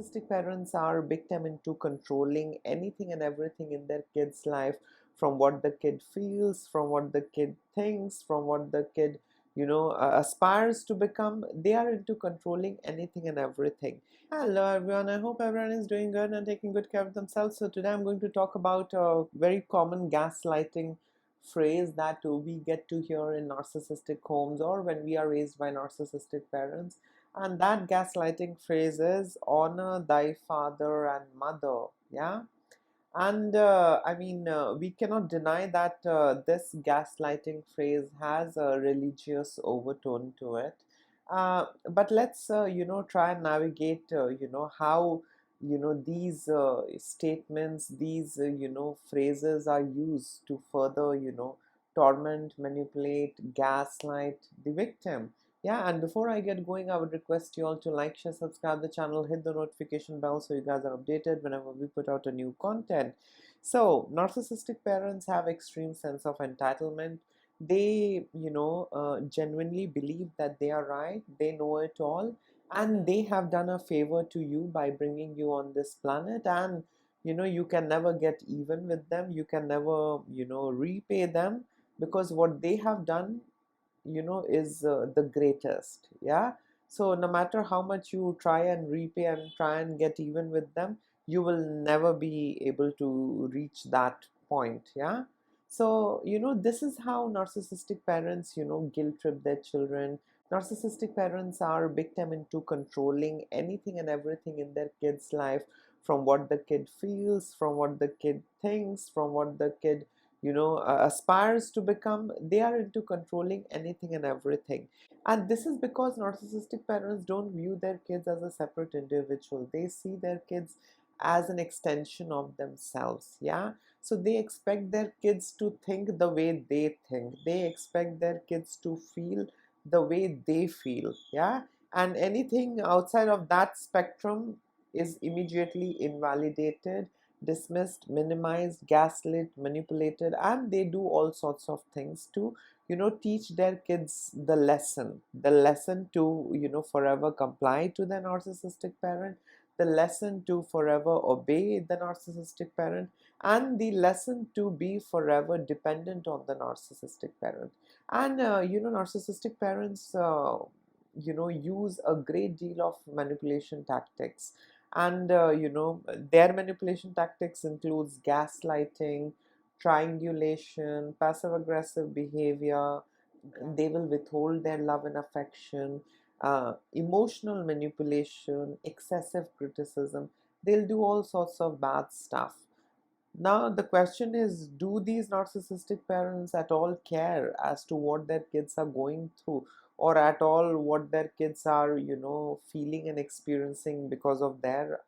Narcissistic parents are big time into controlling anything and everything in their kid's life, from what the kid feels, from what the kid thinks, from what the kid, aspires to become. They are into controlling anything and everything. Hello everyone, I hope everyone is doing good and taking good care of themselves. So today I'm going to talk about a very common gaslighting phrase that we get to hear in narcissistic homes or when we are raised by narcissistic parents. And that gaslighting phrase is honor thy father and mother. Yeah. And we cannot deny that this gaslighting phrase has a religious overtone to it. But let's, try and navigate, how, these statements, these, phrases are used to further, torment, manipulate, gaslight the victim. Yeah, and before I get going, I would request you all to like, share, subscribe the channel, hit the notification bell so you guys are updated whenever we put out a new content. So, narcissistic parents have extreme sense of entitlement. They, genuinely believe that they are right, they know it all, and they have done a favor to you by bringing you on this planet, and you can never get even with them, you can never, repay them, because what they have done is the greatest. Yeah, so no matter how much you try and repay and try and get even with them, you will never be able to reach that point. Yeah, so this is how narcissistic parents guilt trip their children. Narcissistic parents are big time into controlling anything and everything in their kid's life, from what the kid feels, from what the kid thinks, from what the kid aspires to become. They are into controlling anything and everything. And this is because narcissistic parents don't view their kids as a separate individual. They see their kids as an extension of themselves. Yeah, so they expect their kids to think the way they think, they expect their kids to feel the way they feel. Yeah, and anything outside of that spectrum is immediately invalidated, dismissed, minimized, gaslit, manipulated, and they do all sorts of things to teach their kids the lesson to forever comply to the narcissistic parent, the lesson to forever obey the narcissistic parent, and the lesson to be forever dependent on the narcissistic parent. And narcissistic parents use a great deal of manipulation tactics. And their manipulation tactics includes gaslighting, triangulation, passive aggressive behavior. They will withhold their love and affection, emotional manipulation, excessive criticism. They'll do all sorts of bad stuff. Now, the question is, do these narcissistic parents at all care as to what their kids are going through, or at all what their kids are, feeling and experiencing because of their,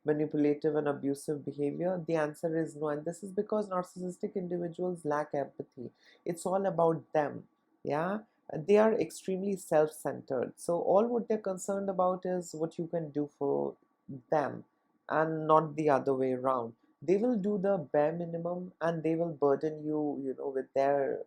manipulative and abusive behavior? The answer is no. And this is because narcissistic individuals lack empathy. It's all about them. Yeah. They are extremely self centered. So, all what they're concerned about is what you can do for them and not the other way around. They will do the bare minimum and they will burden you with their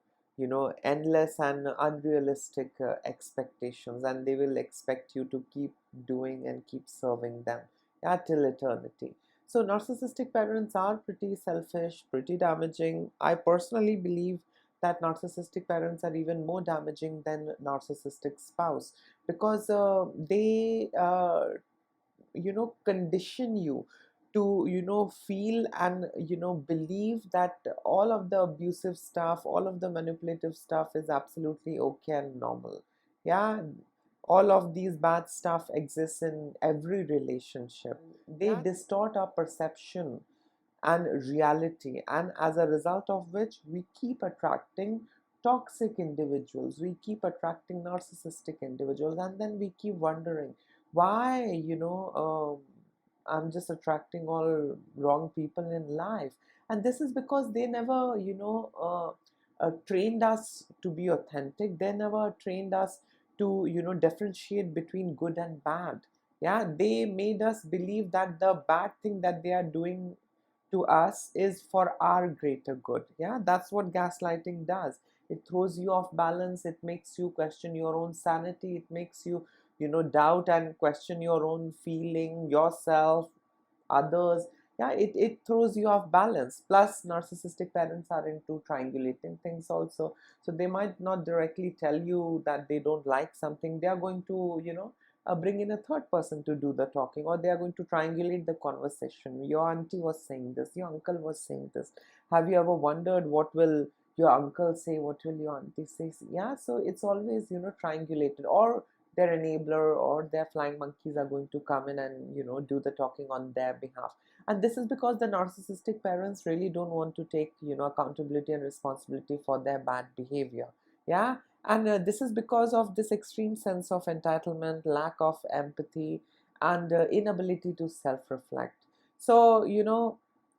endless and unrealistic expectations, and they will expect you to keep doing and keep serving them, yeah, till eternity. So narcissistic parents are pretty selfish, pretty damaging. I personally believe that narcissistic parents are even more damaging than narcissistic spouse, because they condition you to feel and believe that all of the abusive stuff, all of the manipulative stuff is absolutely okay and normal. Yeah, all of these bad stuff exists in every relationship. They distort our perception and reality, and as a result of which we keep attracting toxic individuals, we keep attracting narcissistic individuals, and then we keep wondering why I'm just attracting all wrong people in life. And this is because they never trained us to be authentic. They never trained us to differentiate between good and bad. Yeah, they made us believe that the bad thing that they are doing to us is for our greater good. Yeah, that's what gaslighting does. It throws you off balance, it makes you question your own sanity, it makes you doubt and question your own feeling, yourself, others. Yeah, it throws you off balance. Plus, narcissistic parents are into triangulating things also. So they might not directly tell you that they don't like something. They are going to, bring in a third person to do the talking, or they are going to triangulate the conversation. Your auntie was saying this, your uncle was saying this. Have you ever wondered what will your uncle say, what will your auntie say? Yeah, so it's always, triangulated, or their enabler or their flying monkeys are going to come in and do the talking on their behalf. And this is because the narcissistic parents really don't want to take accountability and responsibility for their bad behavior. Yeah. And this is because of this extreme sense of entitlement, lack of empathy, and inability to self reflect. So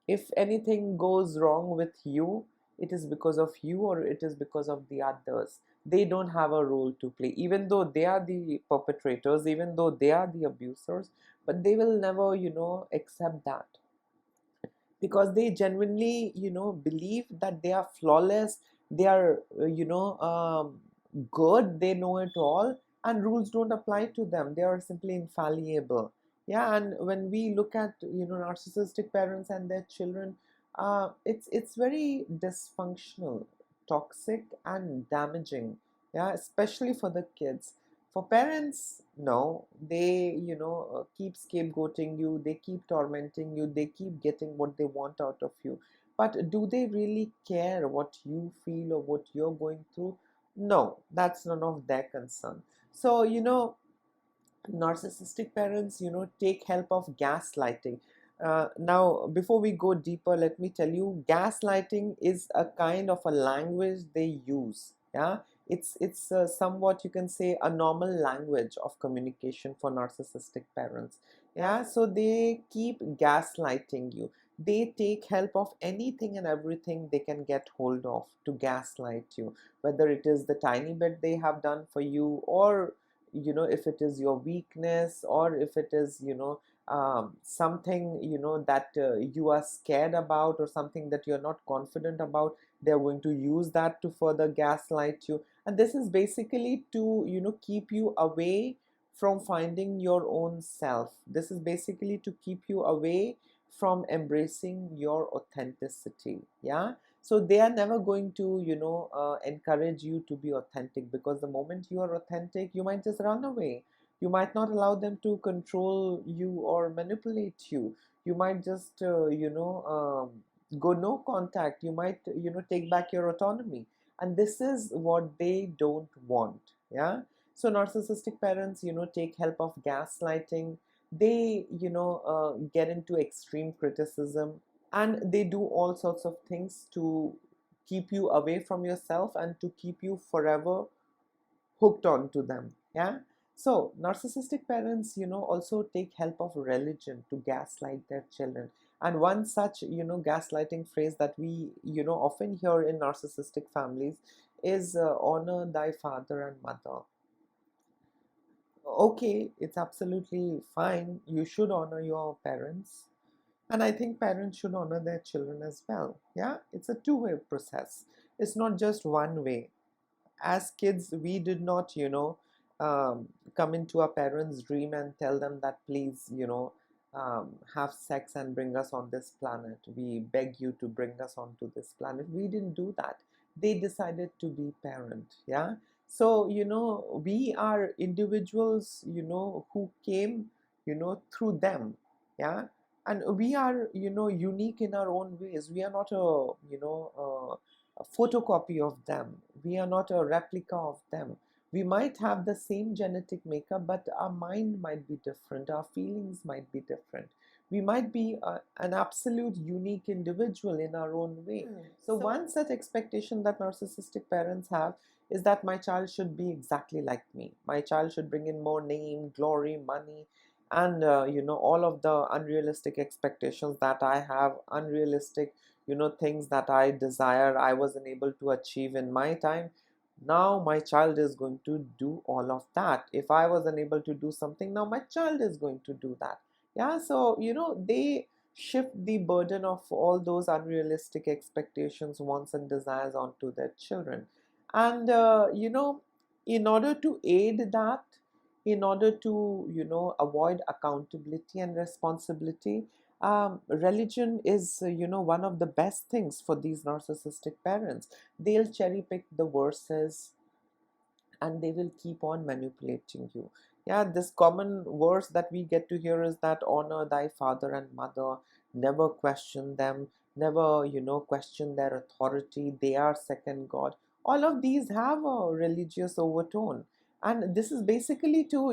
if anything goes wrong with you, it is because of you or it is because of the others. They don't have a role to play, even though they are the perpetrators, even though they are the abusers. But they will never accept that, because they genuinely believe that they are flawless, they are good, they know it all, and rules don't apply to them. They are simply infallible. Yeah. And when we look at narcissistic parents and their children, it's very dysfunctional, toxic, and damaging. Yeah, especially for the kids. For parents, no, they keep scapegoating you, they keep tormenting you, they keep getting what they want out of you. But do they really care what you feel or what you're going through? No, that's none of their concern. So narcissistic parents take help of gaslighting. Now, before we go deeper, let me tell you, gaslighting is a kind of a language they use. Yeah, it's somewhat, you can say, a normal language of communication for narcissistic parents. Yeah, so they keep gaslighting you. They take help of anything and everything they can get hold of to gaslight you, whether it is the tiny bit they have done for you, or if it is your weakness, or if it is something that you are scared about, or something that you're not confident about. They're going to use that to further gaslight you. And this is basically to keep you away from finding your own self. This is basically to keep you away from embracing your authenticity. Yeah. So they are never going to encourage you to be authentic, because the moment you are authentic, you might just run away. You might not allow them to control you or manipulate you. You might just go no contact. You might take back your autonomy. And this is what they don't want. Yeah. So narcissistic parents take help of gaslighting. They get into extreme criticism, and they do all sorts of things to keep you away from yourself and to keep you forever hooked on to them. Yeah. So narcissistic parents also take help of religion to gaslight their children. And one such gaslighting phrase that we often hear in narcissistic families is honor thy father and mother. Okay, it's absolutely fine, you should honor your parents, and I think parents should honor their children as well. Yeah, it's a two-way process. It's not just one way. As kids, we did not, come into our parents' dream and tell them that please, have sex and bring us on this planet. We beg you to bring us onto this planet. We didn't do that. They decided to be parent. Yeah. So, we are individuals, who came, through them. Yeah. And we are, unique in our own ways. We are not a photocopy of them. We are not a replica of them. We might have the same genetic makeup, but our mind might be different. Our feelings might be different. We might be an absolute unique individual in our own way. So, one such expectation that narcissistic parents have is that my child should be exactly like me. My child should bring in more name, glory, money, and all of the unrealistic expectations that I have, unrealistic things that I desire, I wasn't able to achieve in my time. Now my child is going to do all of that. If I was unable to do something, now my child is going to do that. Yeah. So they shift the burden of all those unrealistic expectations, wants, and desires onto their children. And in order to aid that, in order to, avoid accountability and responsibility. Religion is, one of the best things for these narcissistic parents. They'll cherry pick the verses and they will keep on manipulating you. Yeah, this common verse that we get to hear is that honor thy father and mother, never question them, never, question their authority, they are second God. All of these have a religious overtone. And this is basically to,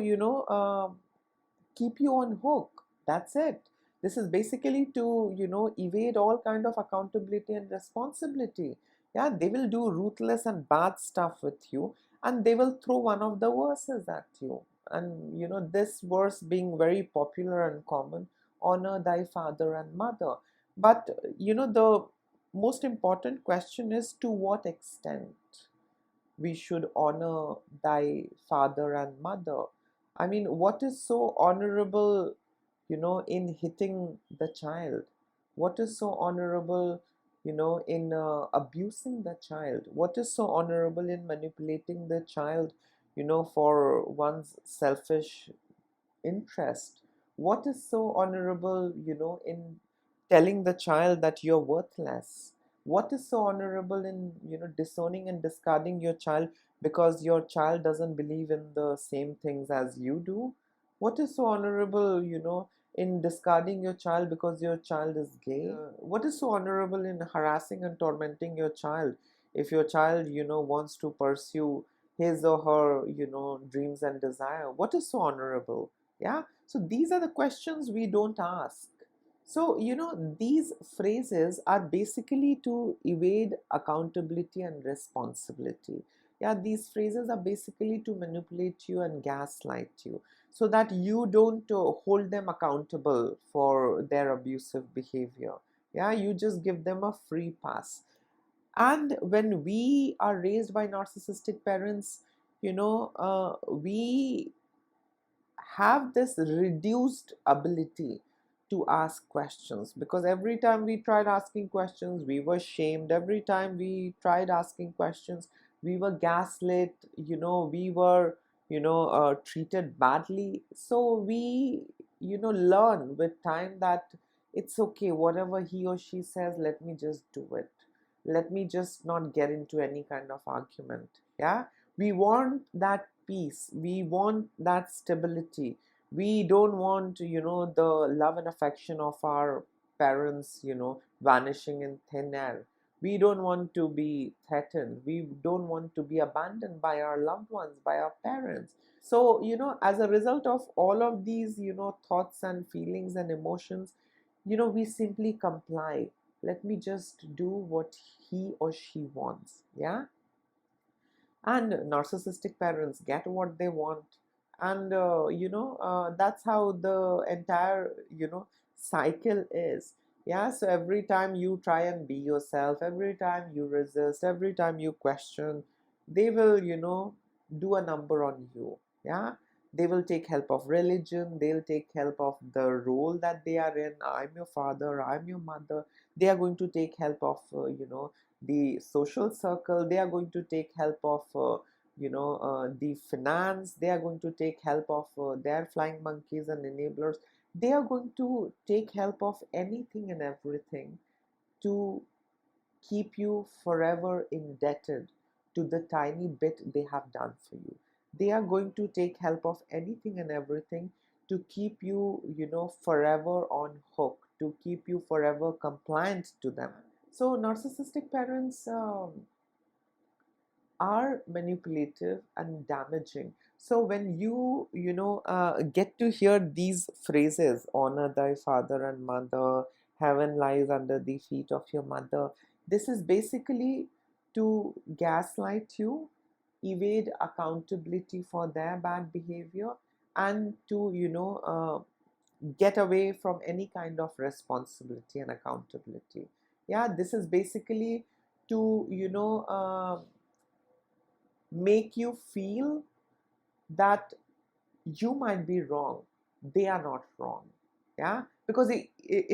keep you on hook. That's it. This is basically to, evade all kind of accountability and responsibility. Yeah, they will do ruthless and bad stuff with you, and they will throw one of the verses at you. And this verse being very popular and common, honor thy father and mother. But the most important question is, to what extent we should honor thy father and mother? I mean, what is so honorable, in hitting the child? What is so honorable, in abusing the child? What is so honorable in manipulating the child, for one's selfish interest? What is so honorable, in telling the child that you're worthless? What is so honorable in, disowning and discarding your child because your child doesn't believe in the same things as you do? What is so honorable, in discarding your child because your child is gay? What is so honorable in harassing and tormenting your child if your child, wants to pursue his or her, dreams and desire? What is so honorable? Yeah, so these are the questions we don't ask. So, these phrases are basically to evade accountability and responsibility. Yeah, these phrases are basically to manipulate you and gaslight you so that you don't hold them accountable for their abusive behavior. Yeah, you just give them a free pass. And when we are raised by narcissistic parents, we have this reduced ability to ask questions, because every time we tried asking questions we were shamed. Every time we tried asking questions we were gaslit, we were, treated badly. So we, learn with time that it's okay, whatever he or she says, let me just do it. Let me just not get into any kind of argument. Yeah, we want that peace, we want that stability. We don't want, the love and affection of our parents, vanishing in thin air. We don't want to be threatened, we don't want to be abandoned by our loved ones, by our parents. So, as a result of all of these, thoughts and feelings and emotions, we simply comply. Let me just do what he or she wants. Yeah, and narcissistic parents get what they want. And that's how the entire, cycle is. Yeah, so every time you try and be yourself, every time you resist, every time you question, they will, do a number on you. Yeah, they will take help of religion, they'll take help of the role that they are in. I'm your father, I'm your mother. They are going to take help of, the social circle. They are going to take help of, the finance. They are going to take help of their flying monkeys and enablers. They are going to take help of anything and everything to keep you forever indebted to the tiny bit they have done for you. They are going to take help of anything and everything to keep you, forever on hook, to keep you forever compliant to them. So narcissistic parents are manipulative and damaging. So when you, get to hear these phrases, honor thy father and mother, heaven lies under the feet of your mother, this is basically to gaslight you, evade accountability for their bad behavior, and to, get away from any kind of responsibility and accountability. Yeah, this is basically to, make you feel that you might be wrong, they are not wrong. Yeah, because it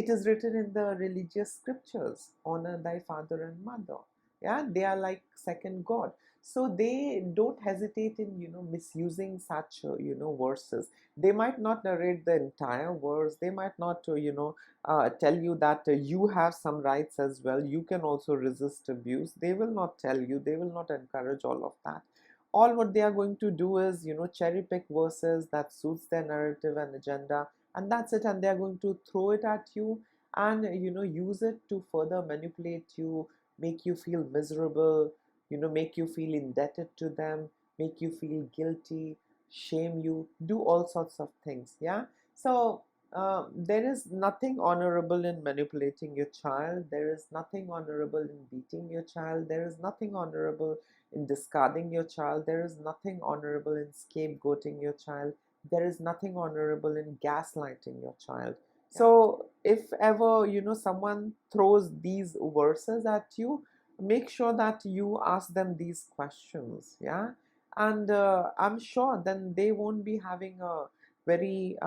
is written in the religious scriptures, honor thy father and mother. Yeah, they are like second God. So they don't hesitate in, misusing such, verses. They might not narrate the entire verse. They might not, tell you that you have some rights as well. You can also resist abuse. They will not tell you. They will not encourage all of that. All what they are going to do is, cherry pick verses that suits their narrative and agenda, and that's it. And they are going to throw it at you, and use it to further manipulate you, make you feel miserable, make you feel indebted to them, make you feel guilty, shame you, do all sorts of things. Yeah. So there is nothing honorable in manipulating your child. There is nothing honorable in beating your child. There is nothing honorable in discarding your child. There is nothing honorable in scapegoating your child. There is nothing honorable in gaslighting your child. So if ever someone throws these verses at you, make sure that you ask them these questions. Yeah. And I'm sure then they won't be having a very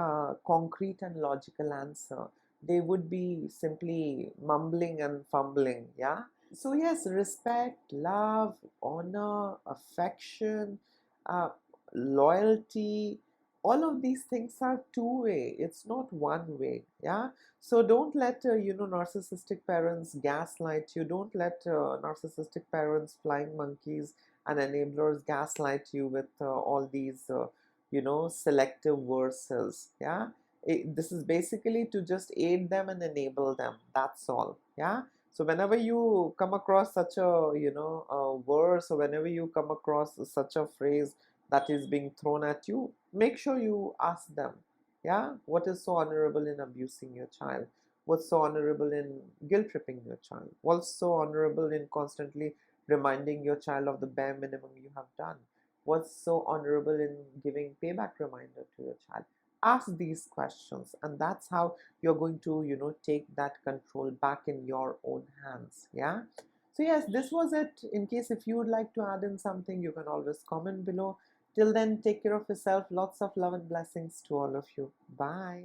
concrete and logical answer. They would be simply mumbling and fumbling. Yeah. So yes, respect, love, honor, affection, uh, loyalty, all of these things are two-way. It's not one way. Yeah. So don't let narcissistic parents gaslight you. Don't let narcissistic parents, flying monkeys, and enablers gaslight you with all these selective verses. Yeah. This is basically to just aid them and enable them. That's all. Yeah. So whenever you come across such a a verse, or whenever you come across such a phrase that is being thrown at you, make sure you ask them, yeah, what is so honorable in abusing your child? What's so honorable in guilt tripping your child? What's so honorable in constantly reminding your child of the bare minimum you have done? What's so honorable in giving payback reminder to your child? Ask these questions, and that's how you're going to take that control back in your own hands. Yeah. So yes, this was it. In case if you would like to add in something, you can always comment below. Till then, take care of yourself. Lots of love and blessings to all of you. Bye.